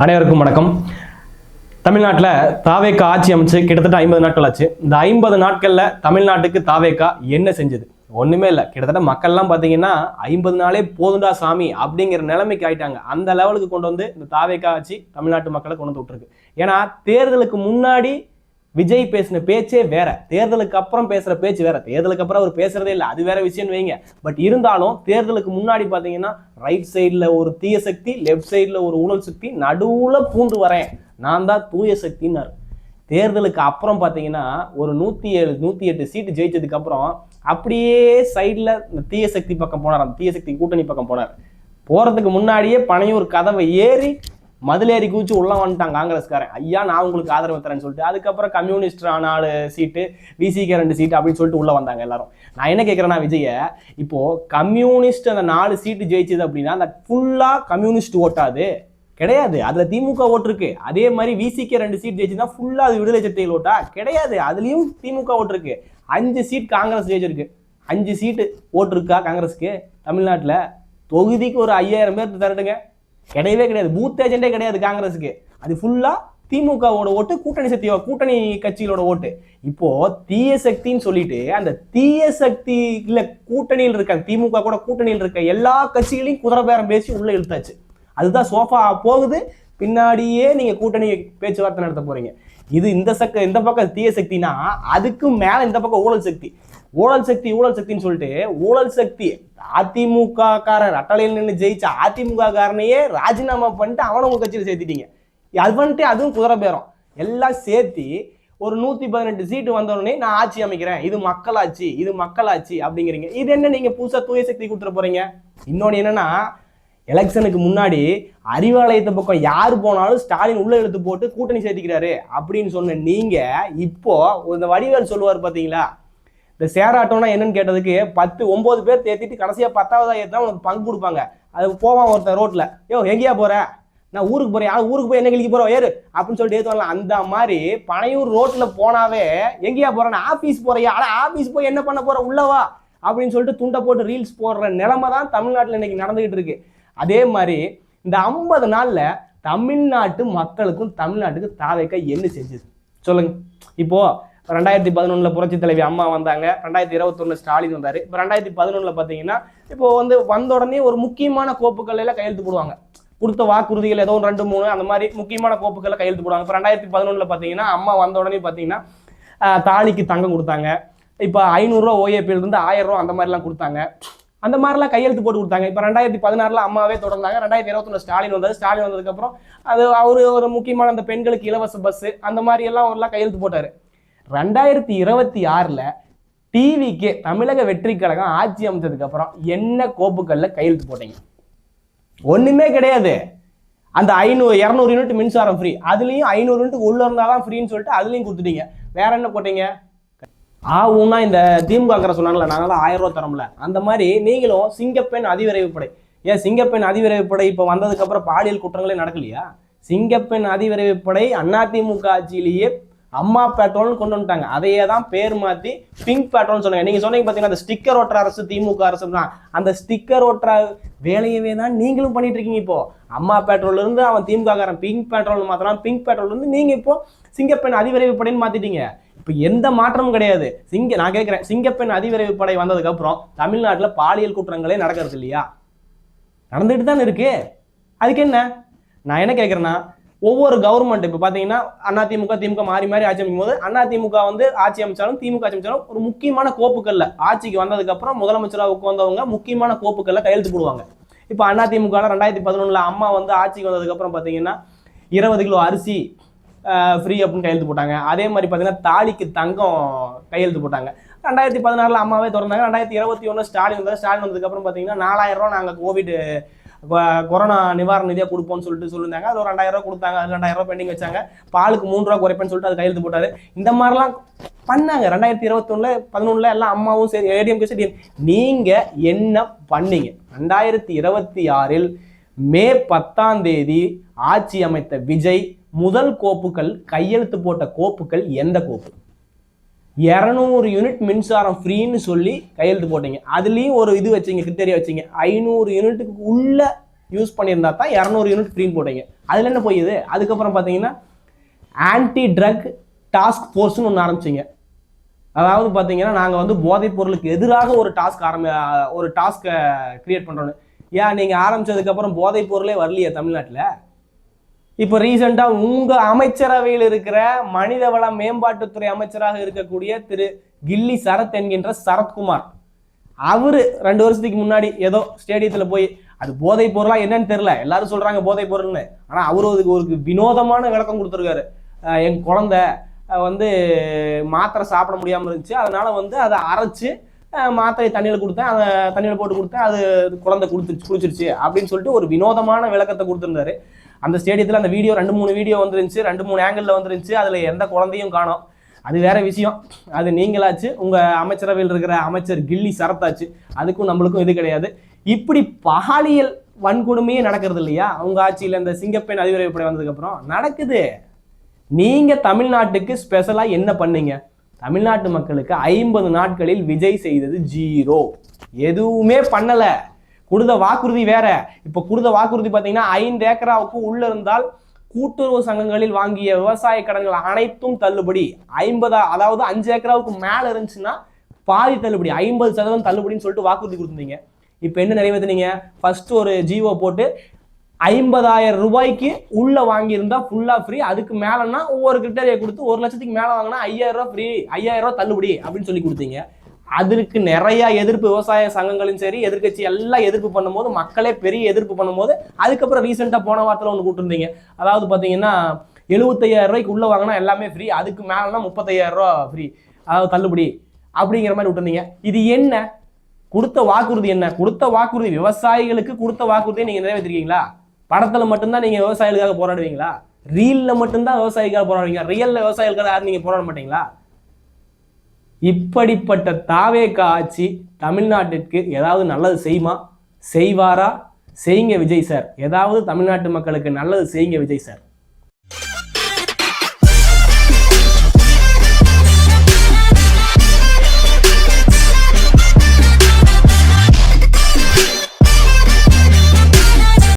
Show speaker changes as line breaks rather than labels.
அனைவருக்கும் வணக்கம். தமிழ்நாட்டில் தாவேக்கா ஆட்சி அமைச்சு கிட்டத்தட்ட 50 நாட்கள் ஆச்சு. இந்த 50 நாட்களில் தமிழ்நாட்டுக்கு தாவேக்கா என்ன செஞ்சது? ஒன்றுமே இல்லை. கிட்டத்தட்ட மக்கள்லாம் பார்த்தீங்கன்னா 50 நாளே போதுண்டா சாமி அப்படிங்கிற நிலைமைக்கு ஆயிட்டாங்க. அந்த லெவலுக்கு கொண்டு வந்து இந்த தாவேக்கா ஆட்சி தமிழ்நாட்டு மக்களை கொண்டு வந்து விட்டுருக்கு. ஏன்னா தேர்தலுக்கு முன்னாடி விஜய் பேசின பேச்சே வேற, தேர்தலுக்கு அப்புறம் பேசுற பேச்சு வேற. தேர்தலுக்கு அப்புறம் அவர் பேசுறதே இல்லை, அது வேற விஷயம் வைங்க. பட் இருந்தாலும் தேர்தலுக்கு முன்னாடி பாத்தீங்கன்னா ரைட் சைட்ல ஒரு தீய சக்தி, லெப்ட் சைட்ல ஒரு ஊழல் சக்தி, நடுவுல பூந்து வரேன் நான் தான் தூய சக்தின்னாரு. தேர்தலுக்கு அப்புறம் பாத்தீங்கன்னா ஒரு 107 108 சீட்டு ஜெயிச்சதுக்கு அப்புறம் அப்படியே சைட்ல இந்த தீய சக்தி பக்கம் போனார், அந்த தீய சக்தி கூட்டணி பக்கம் போனார். போறதுக்கு முன்னாடியே பனையூர் கதவை ஏறி மதிலேறி கூச்சு உள்ள வந்துட்டாங்க காங்கிரஸ்காரன். ஐயா நான் உங்களுக்கு ஆதரவு தரேன்னு சொல்லிட்டு அதுக்கப்புறம் கம்யூனிஸ்ட் 4 சீட்டு, விசிகே 2 சீட்டு அப்படின்னு சொல்லிட்டு உள்ள வந்தாங்க எல்லாரும். நான் என்ன கேட்கறேன்னா விஜய, இப்போ கம்யூனிஸ்ட் அந்த 4 சீட்டு ஜெயிச்சது அப்படின்னா அந்த ஃபுல்லா கம்யூனிஸ்ட் ஓட்டாது கிடையாது, அதுல திமுக ஓட்டு இருக்கு. அதே மாதிரி விசிகே 2 சீட் ஜெயிச்சுன்னா ஃபுல்லா அது விடுதலை சிறுத்தைகள் ஓட்டா கிடையாது, அதுலயும் திமுக ஓட்டு இருக்கு. 5 சீட் காங்கிரஸ் ஜெயிச்சிருக்கு. 5 சீட்டு ஓட்டு இருக்கா காங்கிரஸ்க்கு தமிழ்நாட்டுல? தொகுதிக்கு ஒரு 5000 பேர் திரட்டுங்க, கிடையவே கிடையாது. பூத் ஏஜென்டே கிடையாது காங்கிரஸுக்கு. அது ஃபுல்லா திமுகவோட ஓட்டு, கூட்டணி கட்சிகளோட ஓட்டு. இப்போ தீய சக்தின்னு சொல்லிட்டு அந்த தீய சக்தி இல்ல கூட்டணியில் இருக்க திமுக கூட கூட்டணியில் இருக்க எல்லா கட்சிகளையும் குதிரை பேரம் பேசி உள்ள இழுத்தாச்சு. அதுதான் சோஃபா போகுது. பின்னாடியே நீங்க கூட்டணி பேச்சுவார்த்தை நடத்த போறீங்க. இது இந்த பக்கம் தீய சக்தினா அதுக்கு மேல இந்த பக்கம் ஊழல் சக்தி. ஊழல் சக்தின்னு சொல்லிட்டு ஊழல் சக்தி அதிமுக காரர் அட்டலையில் நின்று ஜெயிச்ச அதிமுக காரனையே ராஜினாமா பண்ணிட்டு அவனை உங்க கட்சியில் சேர்த்திட்டீங்க. அது பண்ணிட்டு அதுவும் குதிரை பேரம் எல்லாம் சேர்த்தி ஒரு 118 சீட்டு வந்தோடனே நான் ஆட்சி அமைக்கிறேன், இது மக்களாட்சி அப்படிங்கிறீங்க. இது என்ன நீங்க புதுசா தூய சக்தி கொடுத்துட போறீங்க? இன்னொன்னு என்னன்னா, எலெக்ஷனுக்கு முன்னாடி அறிவாலயத்தை பக்கம் யாரு போனாலும் ஸ்டாலின் உள்ள எடுத்து போட்டு கூட்டணி சேர்த்திக்கிறாரு அப்படின்னு சொன்ன நீங்க இப்போ இந்த வடிவேல் சொல்லுவார் பாத்தீங்களா, இந்த சேராட்டோம்னா என்னன்னு கேட்டதுக்கு 9 பேர் தேத்திட்டு கடைசியா 10ஆவதா ஏற்றா உனக்கு பங்கு கொடுப்பாங்க. அது போவான் ஒருத்தர் ரோட்ல, எங்கேயா போற, நான் ஊருக்கு போறேன், ஊருக்கு போய் என்ன கிளிக்கு போறோம் ஏறு அப்படின்னு சொல்லிட்டு ஏற்றுவாங்க. அந்த மாதிரி பனையூர் ரோட்ல போனாவே எங்கேயா போறேன், ஆபீஸ் போறியா, ஆனா ஆபீஸ் போய் என்ன பண்ண போற உள்ளவா அப்படின்னு சொல்லிட்டு துண்டை போட்டு ரீல்ஸ் போடுற நிலைமை தான் தமிழ்நாட்டில் இன்னைக்கு நடந்துகிட்டு இருக்கு. அதே மாதிரி இந்த 50 நாள்ல தமிழ்நாட்டு மக்களுக்கும் தமிழ்நாட்டுக்கு தாவேக்கா என்ன செஞ்சது சொல்லுங்க. இப்போ 2011 புரட்சி தலைவி அம்மா வந்தாங்க, 2021 ஸ்டாலின் வந்தாரு. இப்போ 2011 பாத்தீங்கன்னா இப்போ வந்த உடனே ஒரு முக்கியமான கோப்புகள் எல்லாம் கையெழுத்து போடுவாங்க. கொடுத்த வாக்குறுதிகள் ஏதோ 2 3 அந்த மாதிரி முக்கியமான கோப்புகளை கையெழுத்து போடுவாங்க. இப்போ 2011 பாத்தீங்கன்னா அம்மா வந்த உடனே பாத்தீங்கன்னா தாலிக்கு தங்கம் கொடுத்தாங்க. இப்போ 500 ரூபா ஓஏபியில் இருந்து 1000 ரூபா அந்த மாதிரிலாம் கொடுத்தாங்க. அந்த மாதிரிலாம் கையெழுத்து போட்டு கொடுத்தாங்க. இப்போ 2016 அம்மாவே தொடர்ந்தாங்க. 2021 ஸ்டாலின் வந்தாரு. ஸ்டாலின் வந்ததுக்கு அப்புறம் அது அவரு ஒரு முக்கியமான அந்த பெண்களுக்கு இலவச பஸ் அந்த மாதிரி எல்லாம் கையெழுத்து போட்டாரு. 2026 டிவிக்கு தமிழக வெற்றி கழகம் ஆட்சி அமைச்சதுக்கு அப்புறம் என்ன கோப்புகள்ல கையெழுத்து போட்டீங்க? ஒண்ணுமே கிடையாது. அந்த 200 யூனிட் மின்சாரம் ஃப்ரீ, அதுலயும் 500 யூனிட் உள்ள இருந்தாதான் ஃப்ரீன்னு சொல்லிட்டு அதுலயும் கொடுத்துட்டீங்க. வேற என்ன போட்டீங்க? ஆகும்னா இந்த திமுக சொன்னாங்கல்ல, நாங்களாம் 1000 ரூபா தரோம்ல, அந்த மாதிரி நீங்களும் சிங்கப்பெண் அதிவிரைவுப்படை. ஏன் சிங்கப்பெண் அதிவிரைவுப்படை இப்ப வந்ததுக்கு அப்புறம் பாலியல் குற்றங்களே நடக்கலையா? சிங்கப்பெண் அதிவிரைவுப்படை அதிமுக ஆட்சியிலேயே அம்மா பேட்ரோல்னு கொண்டு வந்துட்டாங்க. அதையே தான் பேர் மாத்தி பிங்க் பேட்ரோல்னு சொன்னாங்க. நீங்க சொன்னீங்க பாத்தீங்கன்னா அந்த ஸ்டிக்கர் ஓட்டுற அரசு திமுக அரசு தான். அந்த ஸ்டிக்கர் ஓட்டுற வேலையவே தான் நீங்களும் பண்ணிட்டு இருக்கீங்க. இப்போ அம்மா பேட்ரோல் இருந்து அவன் திமுக காரன் பிங்க் பேட்ரோல் மாத்தலாம், பிங்க் பேட்ரோல் இருந்து நீங்க இப்போ சிங்கப்பெண் அதிவிரைவு படைன்னு மாத்திட்டீங்க. இப்ப எந்த மாற்றமும் கிடையாது. நான் கேட்கிறேன், சிங்கப்பெண் அதிவிரைவு படை வந்ததுக்கு அப்புறம் தமிழ்நாட்டுல பாலியல் குற்றங்களே நடக்கிறது இல்லையா? நடந்துட்டு தான் இருக்கு. அதுக்கு என்ன? நான் என்ன கேட்கிறேன்னா, ஒவ்வொரு கவர்மெண்ட் இப்ப பாத்தீங்கன்னா அதிமுக திமுக மாறி ஆட்சி அமைக்கும் போது அதிமுக ஆட்சி அமைச்சாலும் திமுக ஆட்சி அமைச்சாலும் ஒரு முக்கியமான கோப்புகள்ல ஆட்சிக்கு வந்ததுக்கு அப்புறம் முதலமைச்சராக உட்கார்ந்தவங்க முக்கியமான கோப்புகள்ல கையெழுத்து போடுவாங்க. இப்ப அதிமுக 2011 அம்மா ஆட்சிக்கு வந்ததுக்கு அப்புறம் பாத்தீங்கன்னா 20 கிலோ அரிசி ஃப்ரீ அப்படின்னு கையெழுத்து போட்டாங்க. அதே மாதிரி பாத்தீங்கன்னா தாலிக்கு தங்கம் கையெழுத்து போட்டாங்க. 2016 அம்மாவே திறந்தாங்க. 2021 ஸ்டாலின் வந்ததுக்கு அப்புறம் பாத்தீங்கன்னா 4000 ரூபாய் நாங்க கோவிட் கொரோனா நிவாரண நிதியா கொடுப்போம்னு சொல்லியிருந்தாங்க. அது ஒரு 2000 ரூபாய் கொடுத்தாங்க. அது 2000 ரூபாய் பெண்டிங் வச்சாங்க. பாலுக்கு 3 ரூபாய் குறைப்பேன்னு சொல்லிட்டு அது கையெழுத்து போட்டாரு. இந்த மாதிரிலாம் பண்ணாங்க. 2021 எல்லாம் அம்மாவும் சரி ஏடிஎம் சரி. நீங்க என்ன பண்ணீங்க? 2026 மே 10 ஆட்சி அமைத்த விஜய் முதல் கோப்புகள் கையெழுத்து போட்ட கோப்புகள் எந்த கோப்பு? 200 யூனிட் மின்சாரம் ஃப்ரீன்னு சொல்லி கையெழுத்து போட்டீங்க. அதுலயும் ஒரு இது வச்சீங்க, கிரிட்டேரியா வச்சீங்க. 500 யூனிட்டுக்கு உள்ள யூஸ் பண்ணியிருந்தா தான் 200 யூனிட் ஃப்ரீன்னு போட்டீங்க. அதில் என்ன போயுது? அதுக்கப்புறம் பார்த்தீங்கன்னா ஆன்டி ட்ரக் டாஸ்க் ஃபோர்ஸ்னு ஒன்று ஆரம்பிச்சிங்க. அதாவது பார்த்தீங்கன்னா நாங்கள் வந்து போதைப் பொருளுக்கு எதிராக ஒரு டாஸ்க்கை கிரியேட் பண்ணுறோன்னு. ஏன் நீங்கள் ஆரம்பித்ததுக்கப்புறம் போதைப் பொருளே வரலையே தமிழ்நாட்டில்? இப்போ ரீசெண்டாக உங்கள் அமைச்சரவையில் இருக்கிற மனிதவள மேம்பாட்டுத்துறை அமைச்சராக இருக்கக்கூடிய திரு கில்லி சரத் என்கின்ற சரத்குமார், அவரு 2 வருஷத்துக்கு முன்னாடி ஏதோ ஸ்டேடியத்தில் போய், அது போதைப் பொருளா என்னன்னு தெரியல, எல்லாரும் சொல்றாங்க போதைப் பொருள்னு, ஆனால் அவரு அதுக்கு ஒரு வினோதமான விளக்கம் கொடுத்துருக்காரு. என் குழந்தை வந்து மாத்திரை சாப்பிட முடியாமல் இருந்துச்சு, அதனால வந்து அதை அரைச்சு மாத்திரை தண்ணியில் கொடுத்தேன், அதை தண்ணியில் போட்டு கொடுத்தேன், அது குழந்தை குடிச்சிருச்சு அப்படின்னு சொல்லிட்டு ஒரு வினோதமான விளக்கத்தை கொடுத்துருந்தாரு. அந்த ஸ்டேடியத்தில் அந்த வீடியோ 2-3 வீடியோ வந்துருந்துச்சு, 2-3 ஆங்கிளில் வந்துருந்துச்சு. அதில் எந்த குழந்தையும் காணோம். அது வேற விஷயம். அது நீங்களாச்சு, உங்கள் அமைச்சரவையில் இருக்கிற அமைச்சர் கில்லி சரத்தாச்சு. அதுக்கும் நம்மளுக்கும் இது கிடையாது. இப்படி பாலியல் வன்கொடுமையே நடக்கிறது இல்லையா அவங்க ஆட்சியில்? இந்த சிங்கப்பெண் அதிவிரைவுப்படை வந்ததுக்கப்புறம் நடக்குது. நீங்கள் தமிழ்நாட்டுக்கு ஸ்பெஷலாக என்ன பண்ணீங்க? தமிழ்நாட்டு மக்களுக்கு 50 நாட்களில் விஜய் செய்தது 0. எதுவுமே பண்ணலை. கொடுத்த வாக்குறுதி வேற. இப்போ கொடுத்த வாக்குறுதி பார்த்தீங்கன்னா 5 ஏக்கராவுக்கு உள்ள இருந்தால் கூட்டுறவு சங்கங்களில் வாங்கிய விவசாய கடன்கள் அனைத்தும் தள்ளுபடி. 50, அதாவது 5 ஏக்கராவுக்கு மேலே இருந்துச்சுன்னா பாதி தள்ளுபடி, 50% தள்ளுபடின்னு சொல்லிட்டு வாக்குறுதி கொடுத்துருந்தீங்க. இப்போ என்ன நிறைவேற்றினீங்க? ஃபர்ஸ்ட் ஒரு ஜிஓ போட்டு 50,000 ரூபாய்க்கு உள்ள வாங்கியிருந்தா ஃபுல்லாக ஃப்ரீ, அதுக்கு மேலேன்னா ஒவ்வொரு கிரிட்டரியை கொடுத்து 1 லட்சத்துக்கு மேலே வாங்கினா 5,000 ரூபா ஃப்ரீ, 5,000 ரூபா தள்ளுபடி அப்படின்னு சொல்லி கொடுத்தீங்க. அதற்கு நிறைய எதிர்ப்பு, விவசாய சங்கங்களும் சரி எதிர்கட்சி எல்லாம் எதிர்ப்பு பண்ணும்போது, மக்களே பெரிய எதிர்ப்பு பண்ணும்போது, அதுக்கப்புறம் ரீசெண்டாக போன வாரத்தில் ஒன்று கூட்டிருந்தீங்க. அதாவது பார்த்தீங்கன்னா 75,000 ரூபாய்க்கு உள்ள வாங்கினா எல்லாமே ஃப்ரீ, அதுக்கு மேலேனா 35,000 ரூபா ஃப்ரீ, அதாவது தள்ளுபடி அப்படிங்கிற மாதிரி விட்டுருந்தீங்க. இது என்ன? கொடுத்த வாக்குறுதி என்ன? கொடுத்த வாக்குறுதி, விவசாயிகளுக்கு கொடுத்த வாக்குறுதியை நீங்கள் நிறைவேற்றிருக்கீங்களா? படத்தில் மட்டும்தான் நீங்கள் விவசாயிகளுக்காக போராடுவீங்களா? ரீலில் மட்டும்தான் விவசாயிகளுக்காக போராடுவீங்க, ரியலில் விவசாயிகளுக்காக யாரும் நீங்கள் போராட மாட்டீங்களா? இப்படிப்பட்ட தாவேகா ஆட்சி தமிழ்நாட்டிற்கு ஏதாவது நல்லது செய்வாரா? செய்யுங்க விஜய் சார், ஏதாவது தமிழ்நாட்டு மக்களுக்கு நல்லது செய்யுங்க விஜய் சார்.